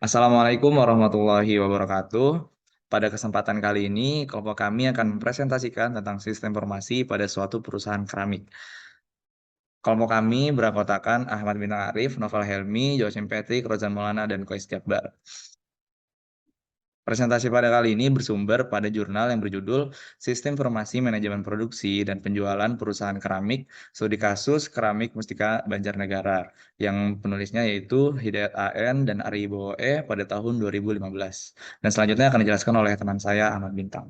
Assalamualaikum warahmatullahi wabarakatuh. Pada kesempatan kali ini, kelompok kami akan mempresentasikan tentang sistem informasi pada suatu perusahaan keramik. Kelompok kami beranggotakan Ahmad Bintang Arif, Novel Helmi, Joachim Patrick, Rozan Maulana, dan Kois Jakbar. Presentasi pada kali ini bersumber pada jurnal yang berjudul Sistem Informasi Manajemen Produksi dan Penjualan Perusahaan Keramik, Studi Kasus Keramik Mustika Banjarnegara, yang penulisnya yaitu Hidayat AN dan Ari Boe pada tahun 2015. Dan selanjutnya akan dijelaskan oleh teman saya, Ahmad Bintang.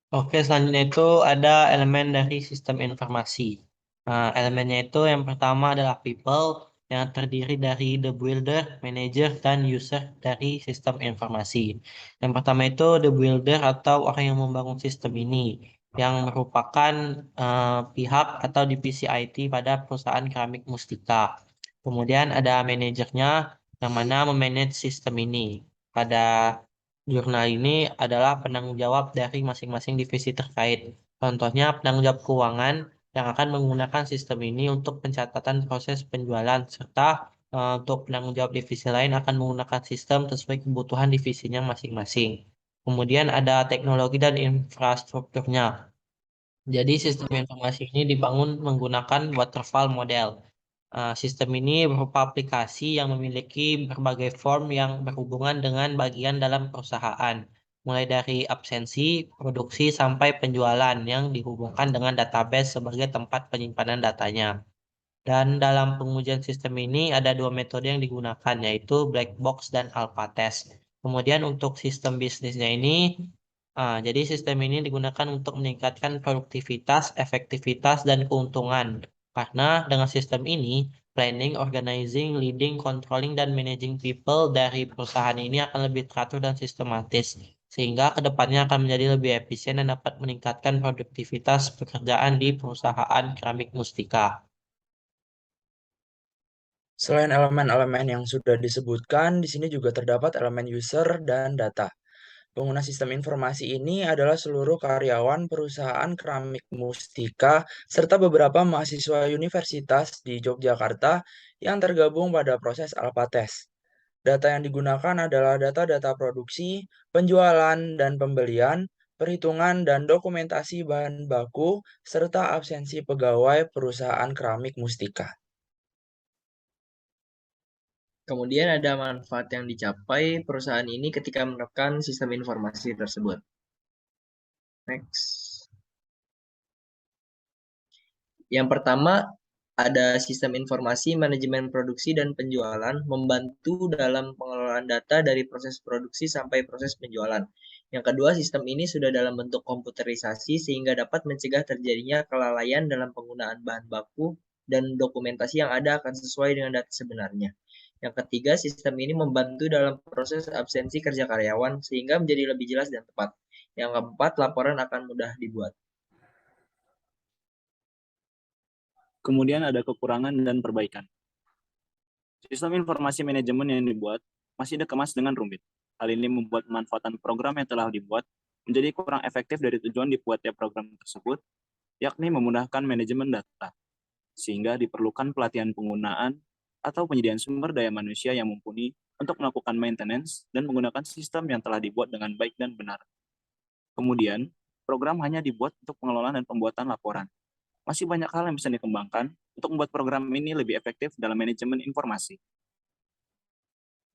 Oke, selanjutnya itu ada elemen dari sistem informasi. Nah, elemennya itu yang pertama adalah people yang terdiri dari the builder, manager, dan user dari sistem informasi. Yang pertama itu the builder atau orang yang membangun sistem ini, yang merupakan pihak atau divisi IT pada perusahaan keramik Mustika. Kemudian ada manajernya yang mana memanage sistem ini. Pada jurnal ini adalah penanggung jawab dari masing-masing divisi terkait. Contohnya penanggung jawab keuangan yang akan menggunakan sistem ini untuk pencatatan proses penjualan serta untuk penanggung jawab divisi lain akan menggunakan sistem sesuai kebutuhan divisinya masing-masing. Kemudian ada teknologi dan infrastrukturnya. Jadi sistem informasi ini dibangun menggunakan waterfall model. Sistem ini berupa aplikasi yang memiliki berbagai form yang berhubungan dengan bagian dalam perusahaan, mulai dari absensi, produksi, sampai penjualan yang dihubungkan dengan database sebagai tempat penyimpanan datanya. Dan dalam pengujian sistem ini ada dua metode yang digunakan, yaitu black box dan alpha test. Kemudian untuk sistem bisnisnya ini, jadi sistem ini digunakan untuk meningkatkan produktivitas, efektivitas, dan keuntungan. Karena dengan sistem ini, planning, organizing, leading, controlling, dan managing people dari perusahaan ini akan lebih teratur dan sistematis. Sehingga kedepannya akan menjadi lebih efisien dan dapat meningkatkan produktivitas pekerjaan di perusahaan keramik Mustika. Selain elemen-elemen yang sudah disebutkan, di sini juga terdapat elemen user dan data. Pengguna sistem informasi ini adalah seluruh karyawan perusahaan keramik Mustika serta beberapa mahasiswa universitas di Yogyakarta yang tergabung pada proses alpha test. Data yang digunakan adalah data-data produksi, penjualan dan pembelian, perhitungan dan dokumentasi bahan baku, serta absensi pegawai perusahaan keramik Mustika. Kemudian ada manfaat yang dicapai perusahaan ini ketika menerapkan sistem informasi tersebut. Next. Yang pertama, ada sistem informasi manajemen produksi dan penjualan membantu dalam pengelolaan data dari proses produksi sampai proses penjualan. Yang kedua, sistem ini sudah dalam bentuk komputerisasi sehingga dapat mencegah terjadinya kelalaian dalam penggunaan bahan baku dan dokumentasi yang ada akan sesuai dengan data sebenarnya. Yang ketiga, sistem ini membantu dalam proses absensi kerja karyawan sehingga menjadi lebih jelas dan tepat. Yang keempat, laporan akan mudah dibuat. Kemudian ada kekurangan dan perbaikan. Sistem informasi manajemen yang dibuat masih dikemas dengan rumit. Hal ini membuat pemanfaatan program yang telah dibuat menjadi kurang efektif dari tujuan dibuatnya program tersebut, yakni memudahkan manajemen data, sehingga diperlukan pelatihan penggunaan atau penyediaan sumber daya manusia yang mumpuni untuk melakukan maintenance dan menggunakan sistem yang telah dibuat dengan baik dan benar. Kemudian, program hanya dibuat untuk pengelolaan dan pembuatan laporan. Masih banyak hal yang bisa dikembangkan untuk membuat program ini lebih efektif dalam manajemen informasi.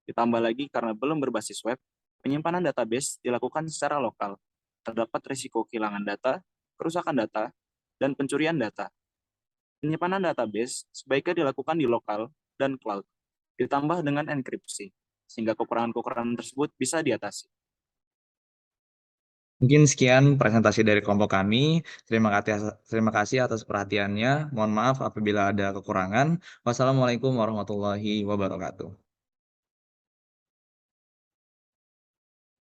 Ditambah lagi karena belum berbasis web, penyimpanan database dilakukan secara lokal. Terdapat risiko kehilangan data, kerusakan data, dan pencurian data. Penyimpanan database sebaiknya dilakukan di lokal dan cloud, ditambah dengan enkripsi, sehingga kekurangan-kekurangan tersebut bisa diatasi. Mungkin sekian presentasi dari kelompok kami. Terima kasih atas perhatiannya. Mohon maaf apabila ada kekurangan. Wassalamualaikum warahmatullahi wabarakatuh.